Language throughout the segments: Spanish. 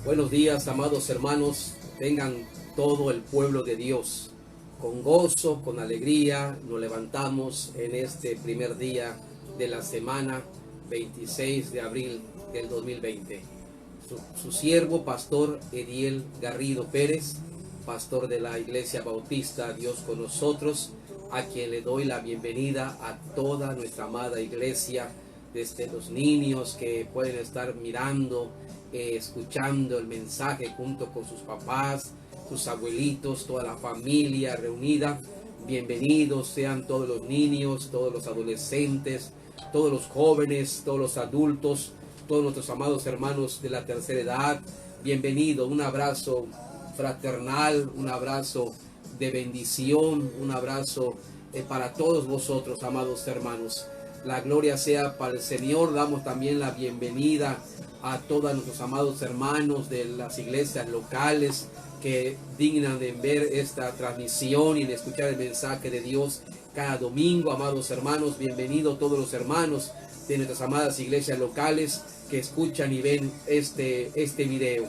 Buenos días, amados hermanos. Tengan todo el pueblo de Dios. Con gozo, con alegría, nos levantamos en este primer día de la semana 26 de abril del 2020. Su siervo, pastor Ediel Garrido Pérez, pastor de la Iglesia Bautista Dios con nosotros, a quien le doy la bienvenida a toda nuestra amada iglesia, desde los niños que pueden estar mirando, escuchando el mensaje junto con sus papás, sus abuelitos, toda la familia reunida. Bienvenidos sean todos los niños, todos los adolescentes, todos los jóvenes, todos los adultos, todos nuestros amados hermanos de la tercera edad. Bienvenido, un abrazo fraternal, un abrazo de bendición, un abrazo para todos vosotros, amados hermanos. La gloria sea para el Señor. Damos también la bienvenida a todos nuestros amados hermanos de las iglesias locales que dignan de ver esta transmisión y de escuchar el mensaje de Dios cada domingo. Amados hermanos, bienvenidos todos los hermanos de nuestras amadas iglesias locales que escuchan y ven este video.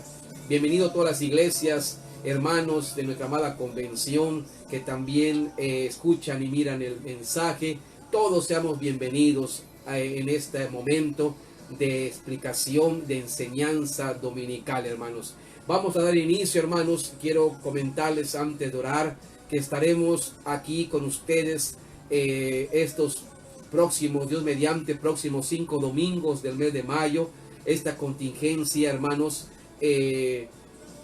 Bienvenido a todas las iglesias, hermanos de nuestra amada convención que también escuchan y miran el mensaje. Todos seamos bienvenidos en este momento de explicación, de enseñanza dominical, hermanos. Vamos a dar inicio, hermanos. Quiero comentarles antes de orar que estaremos aquí con ustedes estos próximos, Dios mediante, próximos 5 domingos del mes de mayo. Esta contingencia, hermanos,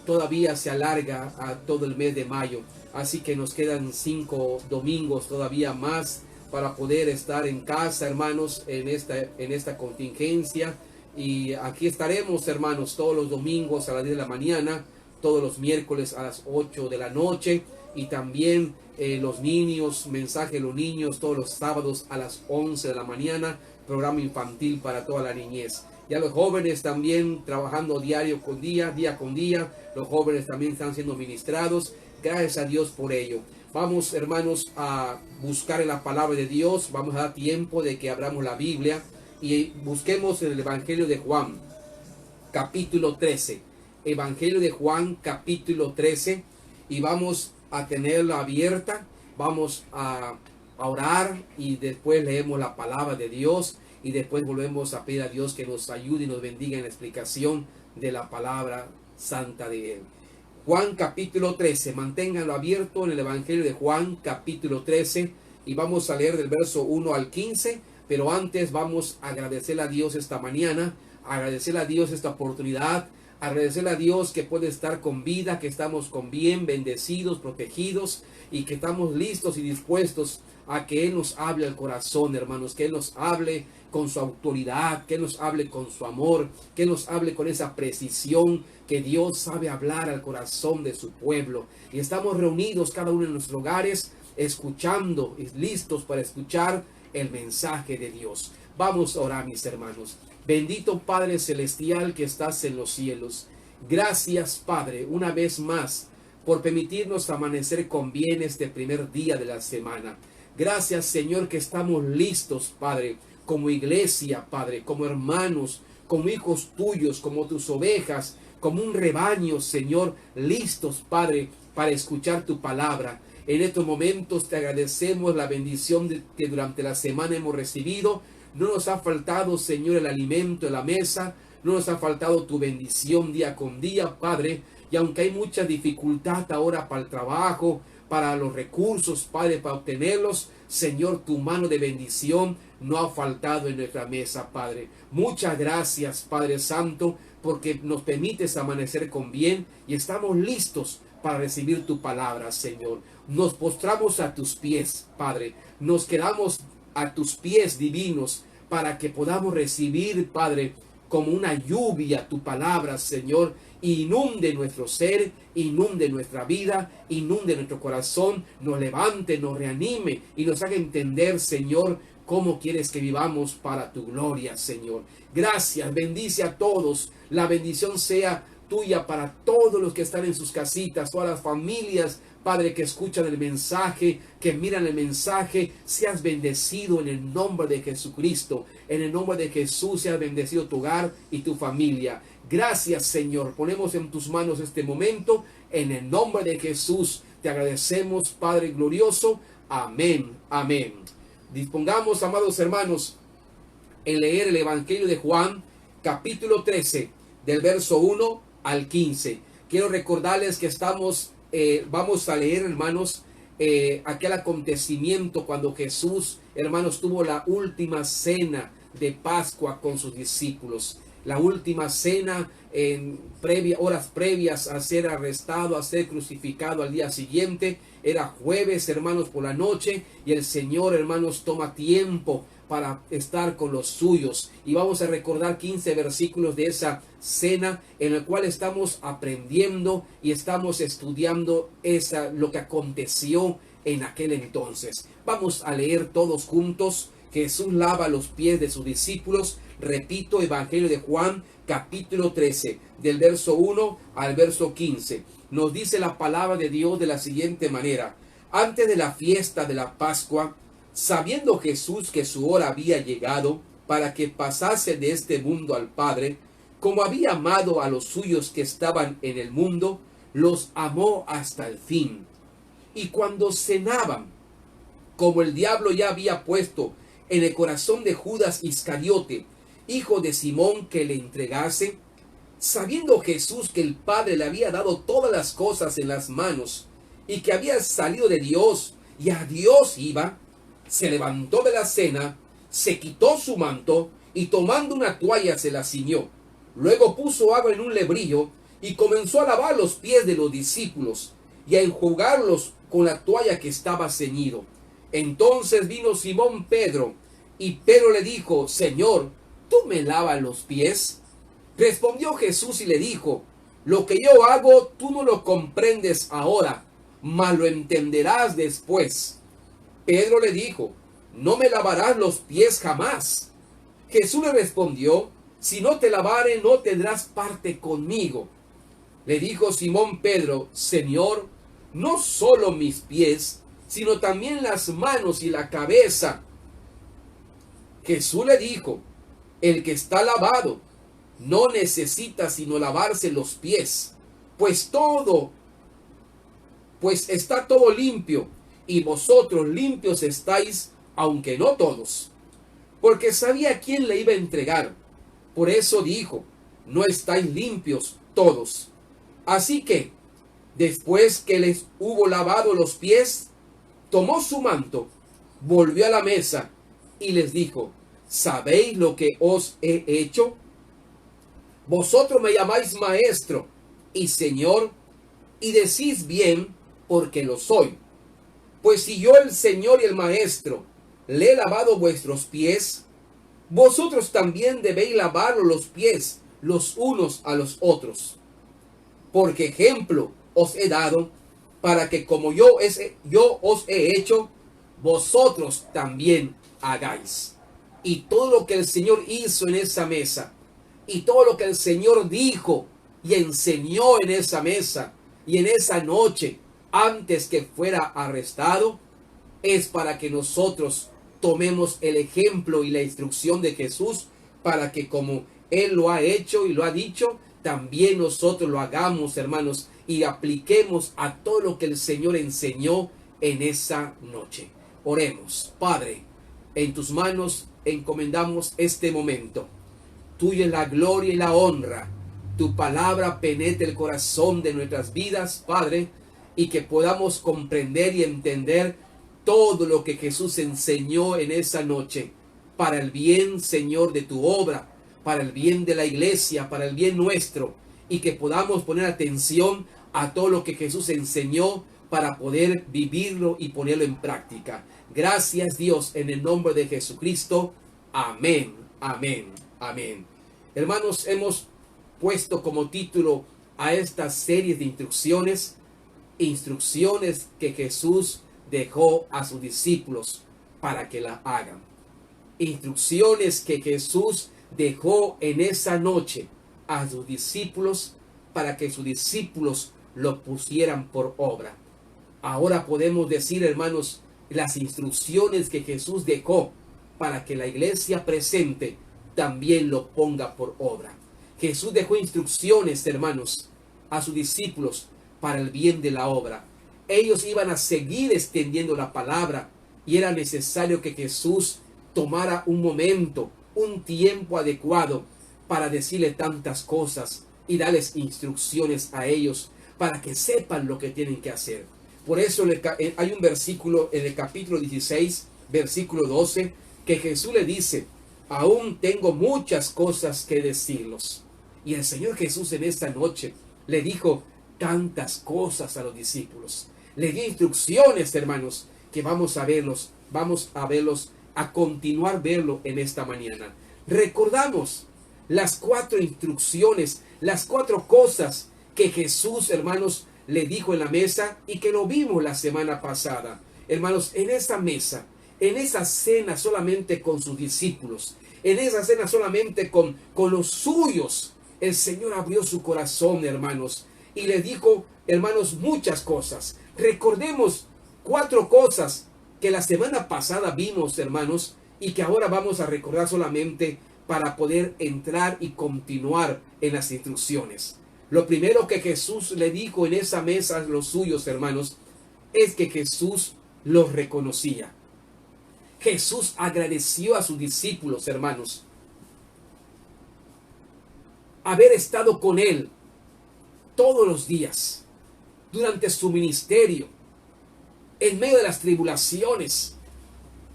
todavía se alarga a todo el mes de mayo. Así que nos quedan 5 domingos todavía más para poder estar en casa, hermanos, en esta contingencia. Y aquí estaremos, hermanos, todos los domingos a las 10 de la mañana, todos los miércoles a las 8 de la noche, y también los niños, mensaje de los niños, todos los sábados a las 11 de la mañana, programa infantil para toda la niñez. Ya los jóvenes también trabajando día con día, los jóvenes también están siendo ministrados. Gracias a Dios por ello. Vamos, hermanos, a buscar en la palabra de Dios. Vamos a dar tiempo de que abramos la Biblia y busquemos en el Evangelio de Juan, capítulo 13. Evangelio de Juan, capítulo 13. Y vamos a tenerla abierta. Vamos a orar y después leemos la palabra de Dios. Y después volvemos a pedir a Dios que nos ayude y nos bendiga en la explicación de la palabra santa de Él. Juan capítulo 13, manténganlo abierto en el Evangelio de Juan capítulo 13 y vamos a leer del verso 1 al 15, pero antes vamos a agradecerle a Dios esta mañana, agradecerle a Dios esta oportunidad, agradecerle a Dios que puede estar con vida, que estamos con bien, bendecidos, protegidos y que estamos listos y dispuestos a que Él nos hable al corazón, hermanos, que Él nos hable con su autoridad, que Él nos hable con su amor, que Él nos hable con esa precisión que Dios sabe hablar al corazón de su pueblo. Y estamos reunidos cada uno en nuestros hogares, escuchando y listos para escuchar el mensaje de Dios. Vamos a orar, mis hermanos. Bendito Padre Celestial que estás en los cielos. Gracias, Padre, una vez más por permitirnos amanecer con bien este primer día de la semana. Gracias, Señor, que estamos listos, Padre, como iglesia, Padre, como hermanos, como hijos tuyos, como tus ovejas, como un rebaño, Señor, listos, Padre, para escuchar tu palabra. En estos momentos te agradecemos la bendición que durante la semana hemos recibido. No nos ha faltado, Señor, el alimento en la mesa. No nos ha faltado tu bendición día con día, Padre. Y aunque hay mucha dificultad ahora para el trabajo, para los recursos, Padre, para obtenerlos, Señor, tu mano de bendición no ha faltado en nuestra mesa, Padre. Muchas gracias, Padre Santo, porque nos permites amanecer con bien y estamos listos para recibir tu palabra, Señor. Nos postramos a tus pies, Padre. Nos quedamos a tus pies divinos para que podamos recibir, Padre, como una lluvia tu palabra, Señor. Inunde nuestro ser, inunde nuestra vida, inunde nuestro corazón, nos levante, nos reanime y nos haga entender, Señor, cómo quieres que vivamos para tu gloria, Señor. Gracias, bendice a todos. La bendición sea tuya para todos los que están en sus casitas, todas las familias, Padre, que escuchan el mensaje, que miran el mensaje. Seas bendecido en el nombre de Jesucristo. En el nombre de Jesús seas bendecido tu hogar y tu familia. Gracias, Señor. Ponemos en tus manos este momento. En el nombre de Jesús te agradecemos, Padre glorioso. Amén. Amén. Dispongamos, amados hermanos, en leer el Evangelio de Juan, capítulo 13, del verso 1 al 15. Quiero recordarles que vamos a leer, hermanos, aquel acontecimiento cuando Jesús, hermanos, tuvo la última cena de Pascua con sus discípulos. La última cena en horas previas a ser arrestado, a ser crucificado al día siguiente. Era jueves, hermanos, por la noche, y el Señor, hermanos, toma tiempo para estar con los suyos. Y vamos a recordar 15 versículos de esa cena, en el cual estamos aprendiendo y estamos estudiando lo que aconteció en aquel entonces. Vamos a leer todos juntos. Jesús lava los pies de sus discípulos. Repito, Evangelio de Juan, capítulo 13, del verso 1 al verso 15. Nos dice la palabra de Dios de la siguiente manera: antes de la fiesta de la Pascua, sabiendo Jesús que su hora había llegado para que pasase de este mundo al Padre, como había amado a los suyos que estaban en el mundo, los amó hasta el fin. Y cuando cenaban, como el diablo ya había puesto en el corazón de Judas Iscariote, hijo de Simón, que le entregase, sabiendo Jesús que el Padre le había dado todas las cosas en las manos, y que había salido de Dios y a Dios iba, se levantó de la cena, se quitó su manto, y tomando una toalla se la ciñó. Luego puso agua en un lebrillo, y comenzó a lavar los pies de los discípulos, y a enjugarlos con la toalla que estaba ceñido. Entonces vino Simón Pedro, y Pedro le dijo: Señor, ¿tú me lavas los pies? Respondió Jesús y le dijo: lo que yo hago tú no lo comprendes ahora, mas lo entenderás después. Pedro le dijo: no me lavarás los pies jamás. Jesús le respondió: si no te lavare, no tendrás parte conmigo. Le dijo Simón Pedro: Señor, no solo mis pies, sino también las manos y la cabeza. Jesús le dijo: el que está lavado no necesita sino lavarse los pies, pues está todo limpio, y vosotros limpios estáis, aunque no todos. Porque sabía quién le iba a entregar. Por eso dijo: no estáis limpios todos. Así que, después que les hubo lavado los pies, tomó su manto, volvió a la mesa y les dijo: ¿sabéis lo que os he hecho? Vosotros me llamáis maestro y señor, y decís bien, porque lo soy. Pues si yo, el Señor y el Maestro, le he lavado vuestros pies, vosotros también debéis lavaros los pies los unos a los otros. Porque ejemplo os he dado, para que como yo os he hecho, vosotros también hagáis. Y todo lo que el Señor hizo en esa mesa, y todo lo que el Señor dijo y enseñó en esa mesa y en esa noche, antes que fuera arrestado, es para que nosotros tomemos el ejemplo y la instrucción de Jesús, para que como Él lo ha hecho y lo ha dicho, también nosotros lo hagamos, hermanos, y apliquemos a todo lo que el Señor enseñó en esa noche. Oremos. Padre, en tus manos encomendamos este momento. Tuya es la gloria y la honra. Tu palabra penetre el corazón de nuestras vidas, Padre, y que podamos comprender y entender todo lo que Jesús enseñó en esa noche, para el bien, Señor, de tu obra, para el bien de la iglesia, para el bien nuestro, y que podamos poner atención a todo lo que Jesús enseñó para poder vivirlo y ponerlo en práctica. Gracias, Dios, en el nombre de Jesucristo. Amén, amén, amén. Hermanos, hemos puesto como título a esta serie de instrucciones que Jesús dejó a sus discípulos para que la hagan. Instrucciones que Jesús dejó en esa noche a sus discípulos para que sus discípulos lo pusieran por obra. Ahora podemos decir, hermanos, las instrucciones que Jesús dejó para que la iglesia presente también lo ponga por obra. Jesús dejó instrucciones, hermanos, a sus discípulos para el bien de la obra. Ellos iban a seguir extendiendo la palabra y era necesario que Jesús tomara un momento, un tiempo adecuado para decirle tantas cosas y darles instrucciones a ellos para que sepan lo que tienen que hacer. Por eso hay un versículo en el capítulo 16, versículo 12, que Jesús le dice: aún tengo muchas cosas que decirlos. Y el Señor Jesús en esta noche le dijo tantas cosas a los discípulos. Le dio instrucciones, hermanos, que vamos a verlos, a continuar verlo en esta mañana. Recordamos las 4 instrucciones, las 4 cosas que Jesús, hermanos, le dijo en la mesa y que lo vimos la semana pasada. Hermanos, en esa mesa, en esa cena solamente con sus discípulos, en esa cena solamente con los suyos, el Señor abrió su corazón, hermanos, y le dijo, hermanos, muchas cosas. Recordemos 4 cosas que la semana pasada vimos, hermanos, y que ahora vamos a recordar solamente para poder entrar y continuar en las instrucciones. Lo primero que Jesús le dijo en esa mesa a los suyos, hermanos, es que Jesús los reconocía. Jesús agradeció a sus discípulos, hermanos, haber estado con él todos los días, durante su ministerio, en medio de las tribulaciones,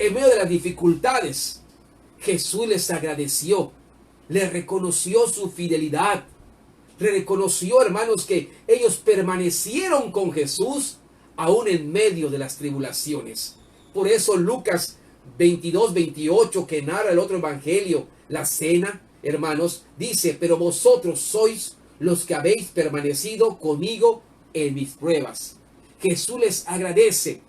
en medio de las dificultades. Jesús les agradeció, les reconoció su fidelidad, reconoció, hermanos, que ellos permanecieron con Jesús aún en medio de las tribulaciones. Por eso Lucas 22-28, que narra el otro evangelio, la cena, hermanos, dice: pero vosotros sois los que habéis permanecido conmigo en mis pruebas. Jesús les agradece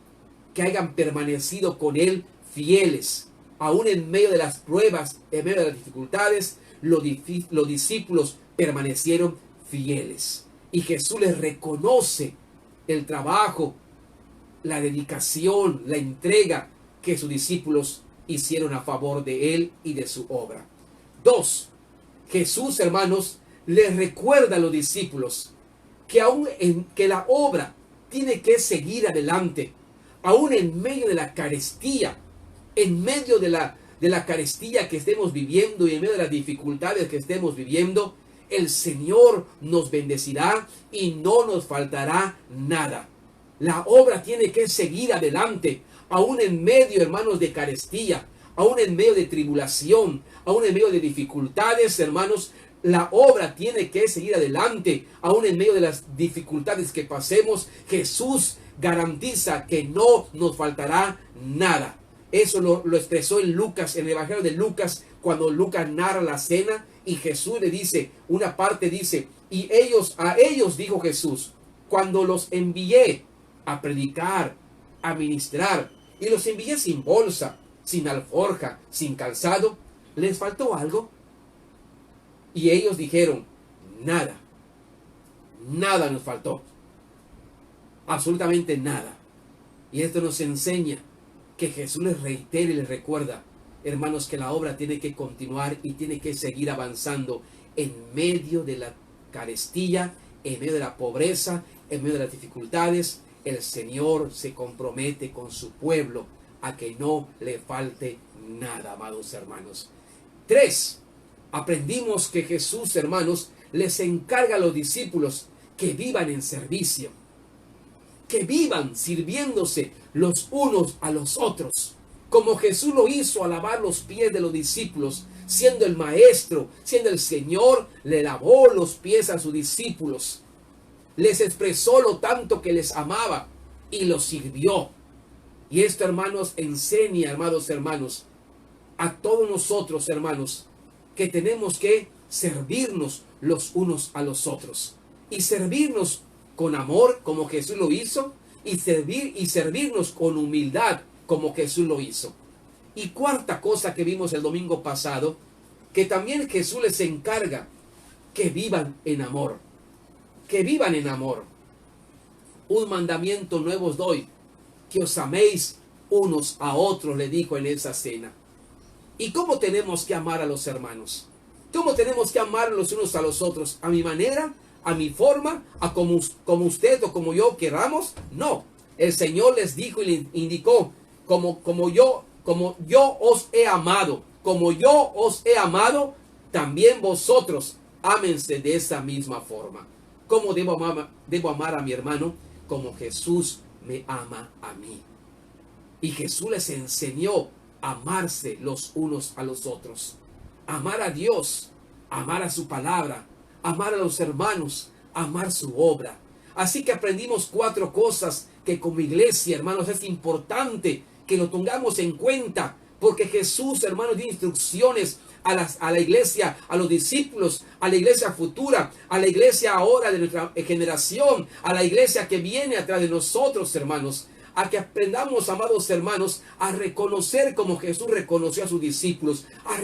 que hayan permanecido con él fieles, aún en medio de las pruebas, en medio de las dificultades. Los discípulos permanecieron fieles y Jesús les reconoce el trabajo, la dedicación, la entrega que sus discípulos hicieron a favor de él y de su obra. 2. Jesús, hermanos, les recuerda a los discípulos que que la obra tiene que seguir adelante, aún en medio de la carestía, en medio de la carestía que estemos viviendo y en medio de las dificultades que estemos viviendo. El Señor nos bendecirá y no nos faltará nada. La obra tiene que seguir adelante, aún en medio, hermanos, de carestía, aún en medio de tribulación, aún en medio de dificultades, hermanos. La obra tiene que seguir adelante, aún en medio de las dificultades que pasemos. Jesús garantiza que no nos faltará nada. Eso lo expresó en Lucas, en el Evangelio de Lucas, cuando Lucas narra la cena y Jesús le dice, una parte dice: y a ellos dijo Jesús, cuando los envié a predicar, a ministrar, y los envié sin bolsa, sin alforja, sin calzado, ¿les faltó algo? Y ellos dijeron: nada, nada nos faltó, absolutamente nada. Y esto nos enseña que Jesús les reitera y les recuerda, hermanos, que la obra tiene que continuar y tiene que seguir avanzando en medio de la carestía, en medio de la pobreza, en medio de las dificultades. El Señor se compromete con su pueblo a que no le falte nada, amados hermanos. 3. Aprendimos que Jesús, hermanos, les encarga a los discípulos que vivan en servicio, que vivan sirviéndose los unos a los otros, como Jesús lo hizo al lavar los pies de los discípulos, siendo el maestro, siendo el Señor, le lavó los pies a sus discípulos, les expresó lo tanto que les amaba y los sirvió. Y esto, hermanos, enseña, amados hermanos, a todos nosotros, hermanos, que tenemos que servirnos los unos a los otros y servirnos con amor como Jesús lo hizo, y servirnos con humildad como Jesús lo hizo. Y cuarta cosa que vimos el domingo pasado, que también Jesús les encarga que vivan en amor. que vivan en amor. Un mandamiento nuevo os doy, que os améis unos a otros, le dijo en esa cena. ¿Y cómo tenemos que amar a los hermanos? ¿Cómo tenemos que amar los unos a los otros? ¿A mi manera? ¿A mi forma? ¿A como usted o como yo queramos? No. El Señor les dijo y les indicó, como yo os he amado, como yo os he amado, también vosotros ámense de esa misma forma. ¿Cómo debo amar a mi hermano? Como Jesús me ama a mí. Y Jesús les enseñó a amarse los unos a los otros. Amar a Dios, amar a su palabra, amar a los hermanos, amar su obra. Así que aprendimos 4 cosas que como iglesia, hermanos, es importante que lo tengamos en cuenta. Porque Jesús, hermanos, dio instrucciones a la iglesia, a los discípulos, a la iglesia futura, a la iglesia ahora de nuestra generación, a la iglesia que viene atrás de nosotros, hermanos. A que aprendamos, amados hermanos, a reconocer como Jesús reconoció a sus discípulos, a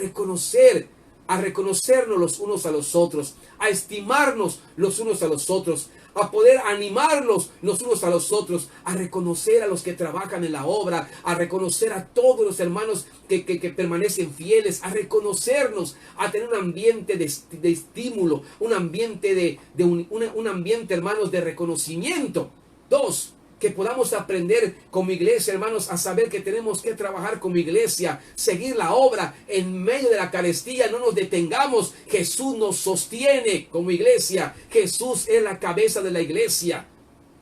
reconocernos los unos a los otros, a estimarnos los unos a los otros, a poder animarlos los unos a los otros, a reconocer a los que trabajan en la obra, a reconocer a todos los hermanos que permanecen fieles, a reconocernos, a tener un ambiente de estímulo, un ambiente un ambiente, hermanos, de reconocimiento. 2, que podamos aprender como iglesia, hermanos, a saber que tenemos que trabajar como iglesia, seguir la obra en medio de la carestía, no nos detengamos. Jesús nos sostiene como iglesia. Jesús es la cabeza de la iglesia.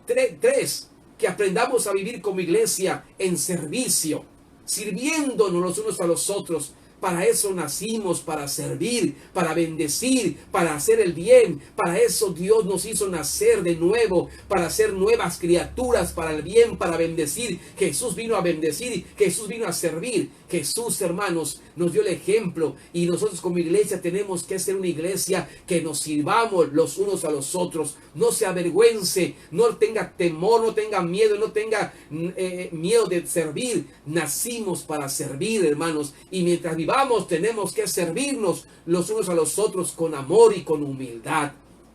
3, que aprendamos a vivir como iglesia en servicio, sirviéndonos los unos a los otros. Para eso nacimos, para servir, para bendecir, para hacer el bien. Para eso Dios nos hizo nacer de nuevo, para ser nuevas criaturas, para el bien, para bendecir. Jesús vino a bendecir, Jesús vino a servir. Jesús, hermanos, nos dio el ejemplo y nosotros como iglesia tenemos que ser una iglesia que nos sirvamos los unos a los otros. No se avergüence, no tenga temor, no tenga miedo, no tenga miedo de servir. Nacimos para servir, hermanos, y mientras vivamos tenemos que servirnos los unos a los otros con amor y con humildad.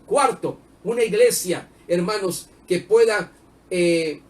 4, una iglesia, hermanos, que pueda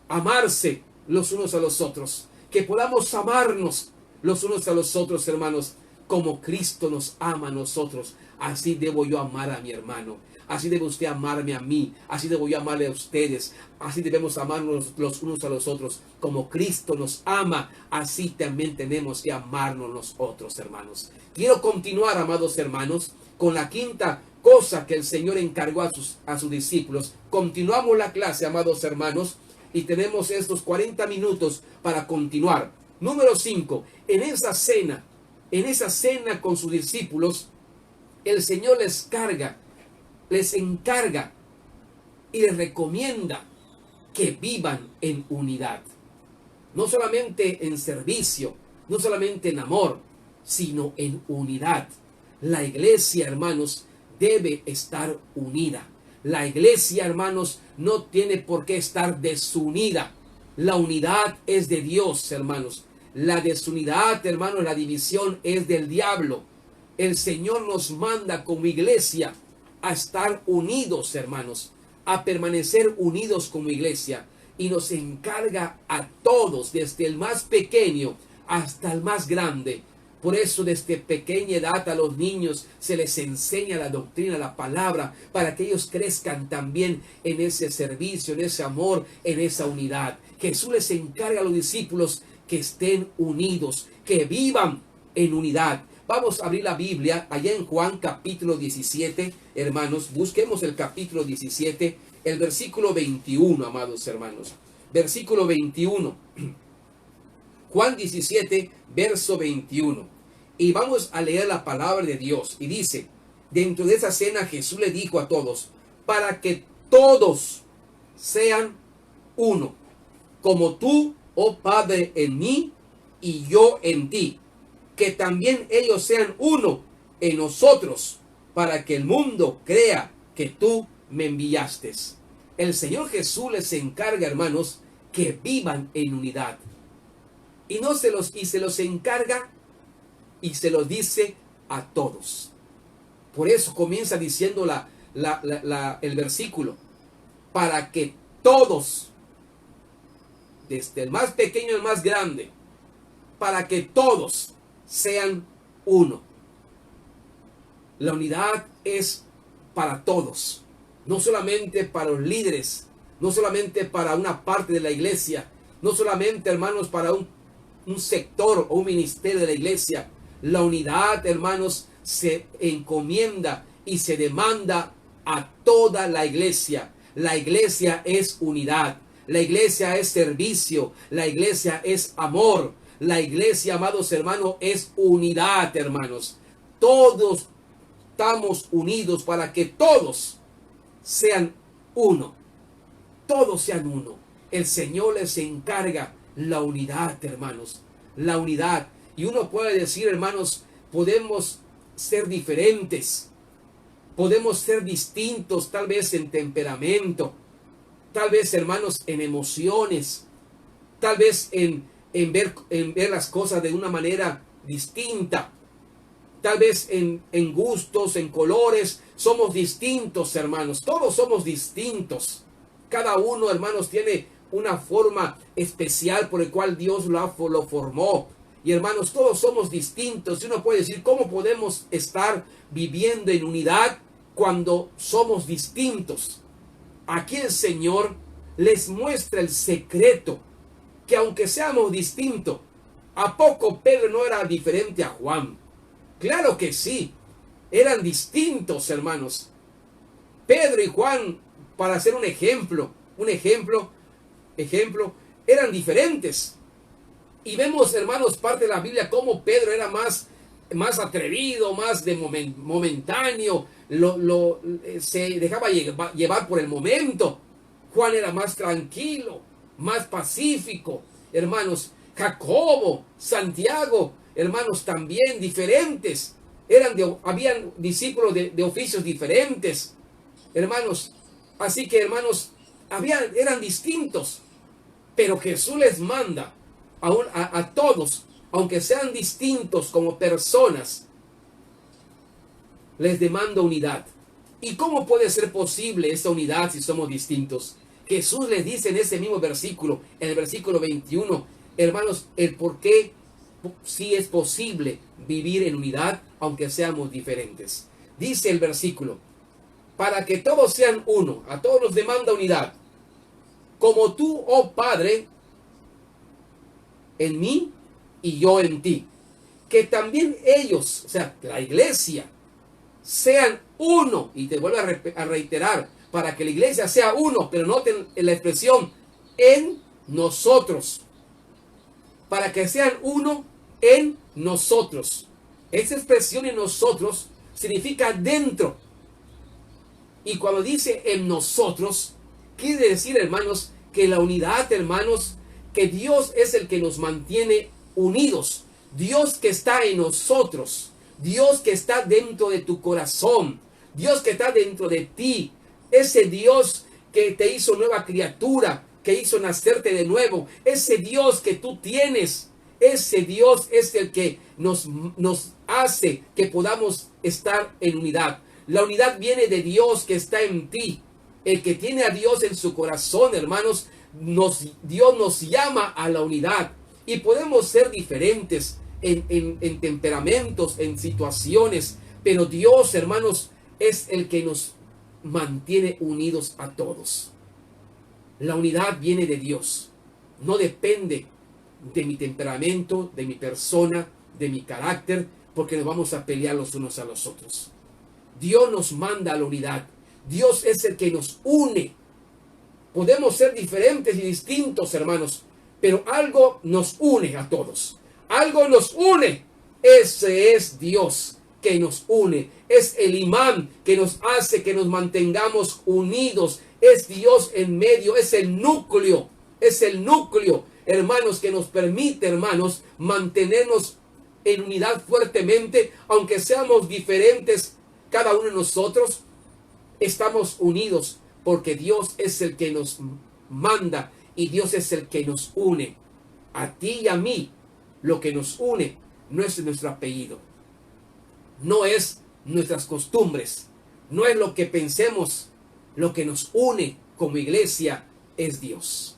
amarse los unos a los otros, que podamos amarnos los unos a los otros, hermanos, como Cristo nos ama a nosotros. Así debo yo amar a mi hermano, así debe usted amarme a mí, así debo yo amarle a ustedes. Así debemos amarnos los unos a los otros, como Cristo nos ama, así también tenemos que amarnos los otros, hermanos. Quiero continuar, amados hermanos, con la 5ª cosa que el Señor encargó a sus discípulos. Continuamos la clase, amados hermanos, y tenemos estos 40 minutos para continuar. Número 5, en esa cena con sus discípulos, el Señor les encarga y les recomienda que vivan en unidad. No solamente en servicio, no solamente en amor, sino en unidad. La iglesia, hermanos, debe estar unida. La iglesia, hermanos, no tiene por qué estar desunida. La unidad es de Dios, hermanos. La desunidad, hermanos, la división es del diablo. El Señor nos manda como iglesia a estar unidos, hermanos, a permanecer unidos como iglesia, y nos encarga a todos, desde el más pequeño hasta el más grande. Por eso desde pequeña edad a los niños se les enseña la doctrina, la palabra, para que ellos crezcan también en ese servicio, en ese amor, en esa unidad. Jesús les encarga a los discípulos que estén unidos, que vivan en unidad. Vamos a abrir la Biblia allá en Juan capítulo 17, hermanos. Busquemos el capítulo 17, el versículo 21, amados hermanos. Versículo 21. Juan 17, verso 21. Y vamos a leer la palabra de Dios. Y dice, dentro de esa cena Jesús le dijo a todos, para que todos sean uno, como tú, oh Padre, en mí y yo en ti, que también ellos sean uno en nosotros, para que el mundo crea que tú me enviaste. El Señor Jesús les encarga, hermanos, que vivan en unidad. Y se los encarga y se los dice a todos. Por eso comienza diciendo el versículo. para que todos, desde el más pequeño al más grande, para que todos sean uno. La unidad es para todos, no solamente para los líderes, no solamente para una parte de la iglesia, no solamente, hermanos, para un sector o un ministerio de la iglesia. La unidad, hermanos, se encomienda y se demanda a toda la iglesia. La iglesia es unidad, la iglesia es servicio, la iglesia es amor, la iglesia, amados hermanos, es unidad, hermanos. Todos estamos unidos para que todos sean uno. Todos sean uno. El Señor les encarga la unidad, hermanos. La unidad. Y uno puede decir, hermanos, podemos ser diferentes. Podemos ser distintos, tal vez en temperamento. Tal vez, hermanos, en emociones. Tal vez en ver las cosas de una manera distinta. Tal vez en gustos, en colores. Somos distintos, hermanos. Todos somos distintos. Cada uno, hermanos, tiene una forma especial por el cual Dios lo formó. Y hermanos, todos somos distintos. Y uno puede decir, ¿cómo podemos estar viviendo en unidad cuando somos distintos? Aquí el Señor les muestra el secreto, que aunque seamos distintos, ¿a poco Pedro no era diferente a Juan? Claro que sí, eran distintos, hermanos. Pedro y Juan, para hacer un ejemplo, eran diferentes. Y vemos, hermanos, parte de la Biblia cómo Pedro era más atrevido, más de momentáneo, se dejaba llevar por el momento. Juan era más tranquilo, más pacífico. Hermanos, Jacobo, Santiago, hermanos, también diferentes. Habían discípulos de oficios diferentes, hermanos. Así que, hermanos, eran distintos. Pero Jesús les manda a todos, aunque sean distintos como personas, les demanda unidad. ¿Y cómo puede ser posible esta unidad si somos distintos? Jesús les dice en ese mismo versículo, en el versículo 21, hermanos, el por qué sí es posible vivir en unidad aunque seamos diferentes. Dice el versículo, para que todos sean uno, a todos nos demanda unidad, como tú, oh Padre, en mí y yo en ti. Que también ellos, o sea, la iglesia, sean uno. Y te vuelvo a reiterar, para que la iglesia sea uno, pero noten la expresión, en nosotros. Para que sean uno en nosotros. Esa expresión en nosotros significa dentro. Y cuando dice en nosotros, quiere decir, hermanos, que la unidad, hermanos, que Dios es el que nos mantiene unidos. Dios que está en nosotros. Dios que está dentro de tu corazón. Dios que está dentro de ti. Ese Dios que te hizo nueva criatura, que hizo nacerte de nuevo. Ese Dios que tú tienes. Ese Dios es el que nos hace que podamos estar en unidad. La unidad viene de Dios que está en ti. El que tiene a Dios en su corazón, hermanos, Dios nos llama a la unidad. Y podemos ser diferentes en temperamentos, en situaciones, pero Dios, hermanos, es el que nos mantiene unidos a todos. La unidad viene de Dios. No depende de mi temperamento, de mi persona, de mi carácter, porque nos vamos a pelear los unos a los otros. Dios nos manda a la unidad. Dios es el que nos une. Podemos ser diferentes y distintos, hermanos, pero algo nos une a todos. Algo nos une. Ese es Dios que nos une. Es el imán que nos hace que nos mantengamos unidos. Es Dios en medio. Es el núcleo. Es el núcleo, hermanos, que nos permite, hermanos, mantenernos en unidad fuertemente, aunque seamos diferentes cada uno de nosotros. Estamos unidos porque Dios es el que nos manda y Dios es el que nos une. A ti y a mí, lo que nos une no es nuestro apellido, no es nuestras costumbres, no es lo que pensemos. Lo que nos une como iglesia es Dios.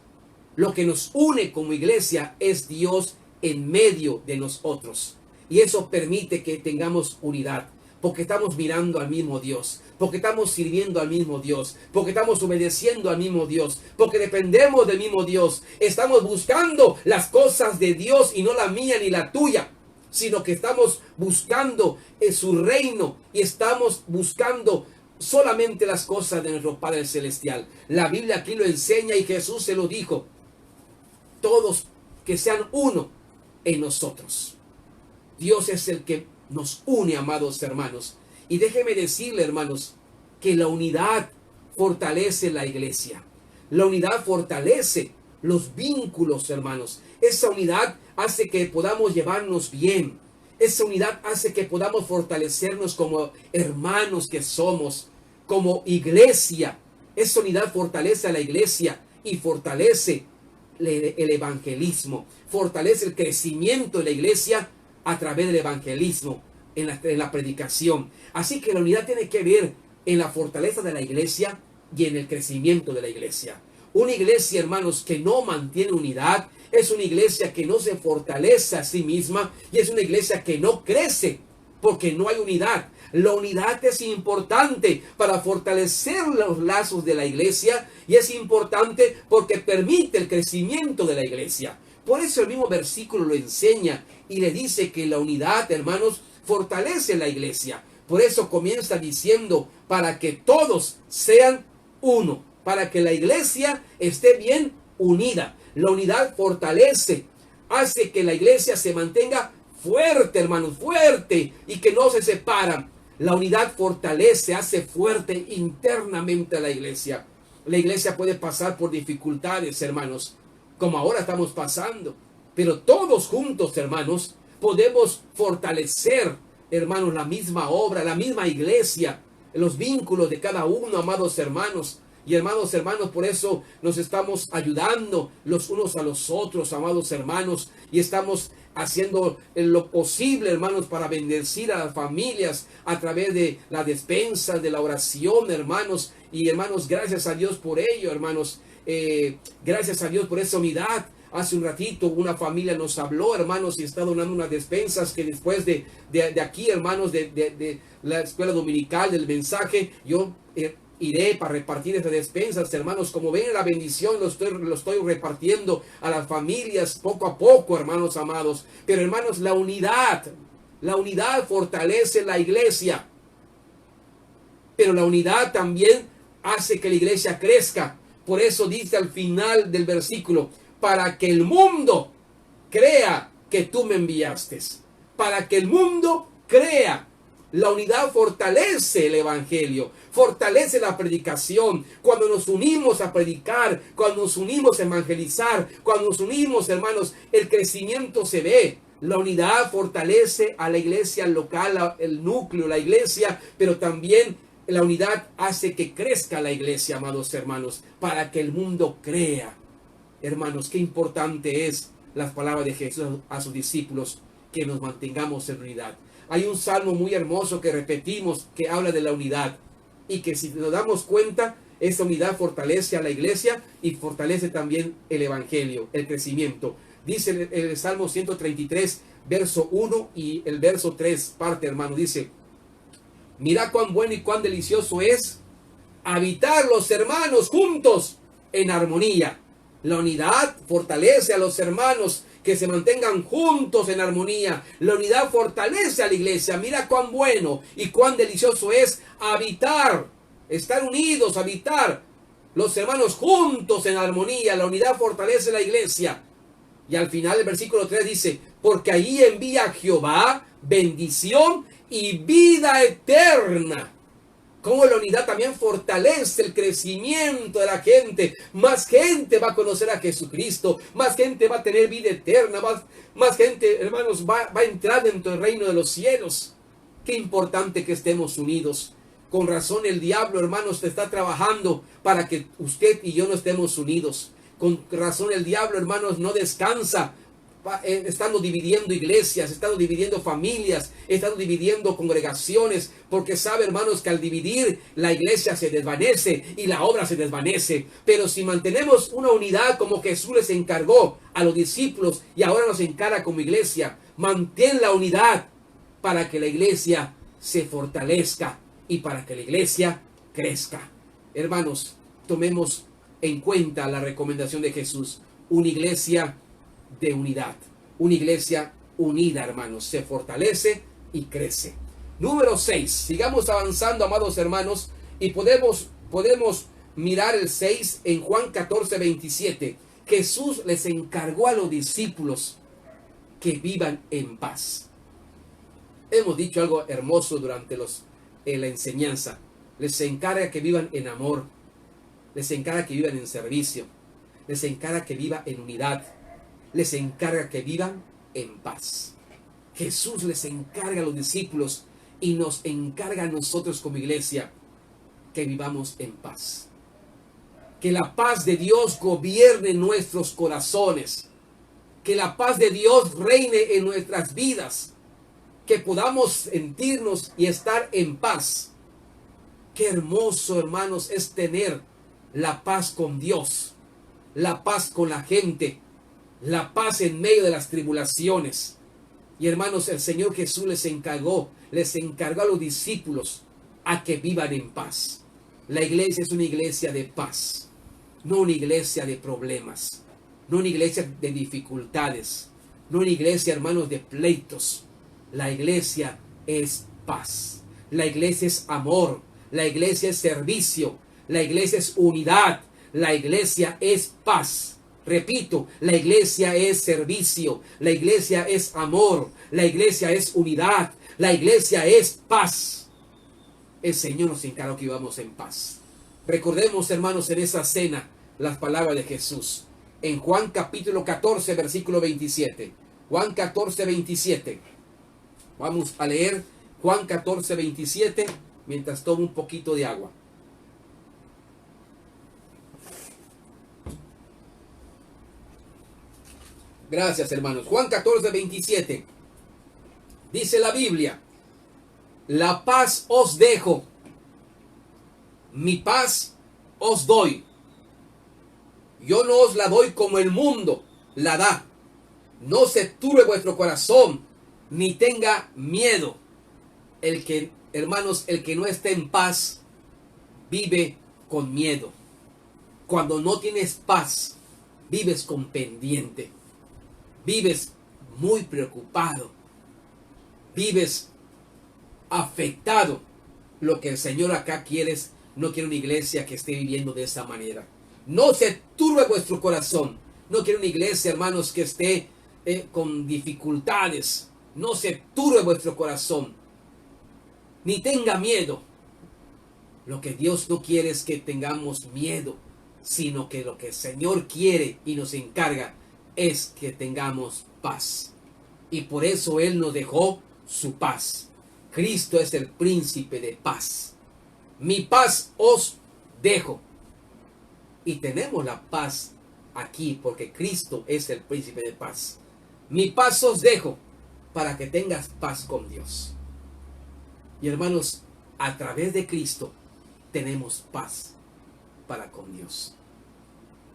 Lo que nos une como iglesia es Dios en medio de nosotros. Y eso permite que tengamos unidad, porque estamos mirando al mismo Dios, porque estamos sirviendo al mismo Dios, porque estamos obedeciendo al mismo Dios, porque dependemos del mismo Dios. Estamos buscando las cosas de Dios y no la mía ni la tuya, sino que estamos buscando su reino y estamos buscando solamente las cosas de nuestro Padre Celestial. La Biblia aquí lo enseña y Jesús se lo dijo. Todos que sean uno en nosotros. Dios es el que nos une, amados hermanos. Y déjeme decirle, hermanos, que la unidad fortalece la iglesia. La unidad fortalece los vínculos, hermanos. Esa unidad hace que podamos llevarnos bien. Esa unidad hace que podamos fortalecernos como hermanos que somos, como iglesia. Esa unidad fortalece a la iglesia y fortalece el evangelismo. Fortalece el crecimiento de la iglesia a través del evangelismo, en la predicación. Así que la unidad tiene que ver en la fortaleza de la iglesia y en el crecimiento de la iglesia. Una iglesia, hermanos, que no mantiene unidad es una iglesia que no se fortalece a sí misma y es una iglesia que no crece porque no hay unidad. La unidad es importante para fortalecer los lazos de la iglesia y es importante porque permite el crecimiento de la iglesia. Por eso el mismo versículo lo enseña y le dice que la unidad, hermanos, fortalece la iglesia. Por eso comienza diciendo, para que todos sean uno, para que la iglesia esté bien unida. La unidad fortalece, hace que la iglesia se mantenga fuerte, hermanos, fuerte, y que no se separan. La unidad fortalece, hace fuerte internamente a la iglesia. La iglesia puede pasar por dificultades, hermanos, como ahora estamos pasando. Pero todos juntos, hermanos, podemos fortalecer, hermanos, la misma obra, la misma iglesia, los vínculos de cada uno, amados hermanos. Y hermanos, por eso nos estamos ayudando los unos a los otros, amados hermanos, y estamos haciendo lo posible, hermanos, para bendecir a las familias a través de la despensa, de la oración, hermanos. Y hermanos, gracias a Dios por ello, hermanos. Gracias a Dios por esa unidad. Hace un ratito una familia nos habló, hermanos, y está donando unas despensas que después de aquí, hermanos, de la escuela dominical, del mensaje, yo iré para repartir esas despensas, hermanos. Como ven, la bendición lo estoy repartiendo a las familias poco a poco, hermanos amados. Pero, hermanos, la unidad fortalece la iglesia. Pero la unidad también hace que la iglesia crezca. Por eso dice al final del versículo, para que el mundo crea que tú me enviaste. Para que el mundo crea. La unidad fortalece el evangelio, fortalece la predicación. Cuando nos unimos a predicar, cuando nos unimos a evangelizar, cuando nos unimos, hermanos, el crecimiento se ve. La unidad fortalece a la iglesia local, el núcleo, la iglesia, pero también la unidad hace que crezca la iglesia, amados hermanos, para que el mundo crea. Hermanos, qué importante es las palabras de Jesús a sus discípulos, que nos mantengamos en unidad. Hay un salmo muy hermoso que repetimos que habla de la unidad y que si nos damos cuenta, esa unidad fortalece a la iglesia y fortalece también el evangelio, el crecimiento. Dice el Salmo 133, verso 1 y el verso 3, parte, hermano, dice: mira cuán bueno y cuán delicioso es habitar los hermanos juntos en armonía. La unidad fortalece a los hermanos que se mantengan juntos en armonía. La unidad fortalece a la iglesia. Mira cuán bueno y cuán delicioso es habitar, estar unidos, habitar los hermanos juntos en armonía. La unidad fortalece a la iglesia. Y al final del versículo 3 dice, porque allí envía Jehová bendición y vida eterna. Como la unidad también fortalece el crecimiento de la gente. Más gente va a conocer a Jesucristo. Más gente va a tener vida eterna. Más gente, hermanos, va a entrar dentro del reino de los cielos. Qué importante que estemos unidos. Con razón el diablo, hermanos, está trabajando para que usted y yo no estemos unidos. Con razón el diablo, hermanos, no descansa estando dividiendo iglesias, estando dividiendo familias, estando dividiendo congregaciones, porque sabe, hermanos, que al dividir la iglesia se desvanece y la obra se desvanece. Pero si mantenemos una unidad como Jesús les encargó a los discípulos y ahora nos encarga como iglesia, mantén la unidad para que la iglesia se fortalezca y para que la iglesia crezca. Hermanos, tomemos en cuenta la recomendación de Jesús, una iglesia de unidad, una iglesia unida, hermanos, se fortalece y crece. Número 6, sigamos avanzando, amados hermanos, y podemos mirar el 6 en Juan 14:27. Jesús les encargó a los discípulos que vivan en paz. Hemos dicho algo hermoso durante la enseñanza. Les encarga que vivan en amor, les encarga que vivan en servicio, les encarga que vivan en unidad, les encarga que vivan en paz. Jesús les encarga a los discípulos y nos encarga a nosotros como iglesia que vivamos en paz. Que la paz de Dios gobierne nuestros corazones. Que la paz de Dios reine en nuestras vidas. Que podamos sentirnos y estar en paz. Qué hermoso, hermanos, es tener la paz con Dios, la paz con la gente, la paz en medio de las tribulaciones. Y hermanos, el Señor Jesús les encargó a los discípulos a que vivan en paz. La iglesia es una iglesia de paz, no una iglesia de problemas, no una iglesia de dificultades, no una iglesia, hermanos, de pleitos. La iglesia es paz, la iglesia es amor, la iglesia es servicio, la iglesia es unidad, la iglesia es paz. Repito, la iglesia es servicio, la iglesia es amor, la iglesia es unidad, la iglesia es paz. El Señor nos encargó que vivamos en paz. Recordemos, hermanos, en esa cena las palabras de Jesús. En Juan capítulo 14, versículo 27. Juan 14, 27. Vamos a leer Juan 14, 27 mientras tomo un poquito de agua. Gracias, hermanos. Juan 14, 27. Dice la Biblia: la paz os dejo, mi paz os doy. Yo no os la doy como el mundo la da. No se turbe vuestro corazón, ni tenga miedo. Hermanos, el que no esté en paz, vive con miedo. Cuando no tienes paz, vives con pendiente. Vives muy preocupado. Vives afectado. Lo que el Señor acá no quiere una iglesia que esté viviendo de esa manera. No se turbe vuestro corazón. No quiere una iglesia, hermanos, que esté con dificultades. No se turbe vuestro corazón. Ni tenga miedo. Lo que Dios no quiere es que tengamos miedo, sino que lo que el Señor quiere y nos encarga es que tengamos paz. Y por eso Él nos dejó su paz. Cristo es el príncipe de paz. Mi paz os dejo. Y tenemos la paz aquí porque Cristo es el príncipe de paz. Mi paz os dejo para que tengas paz con Dios. Y hermanos, a través de Cristo tenemos paz para con Dios.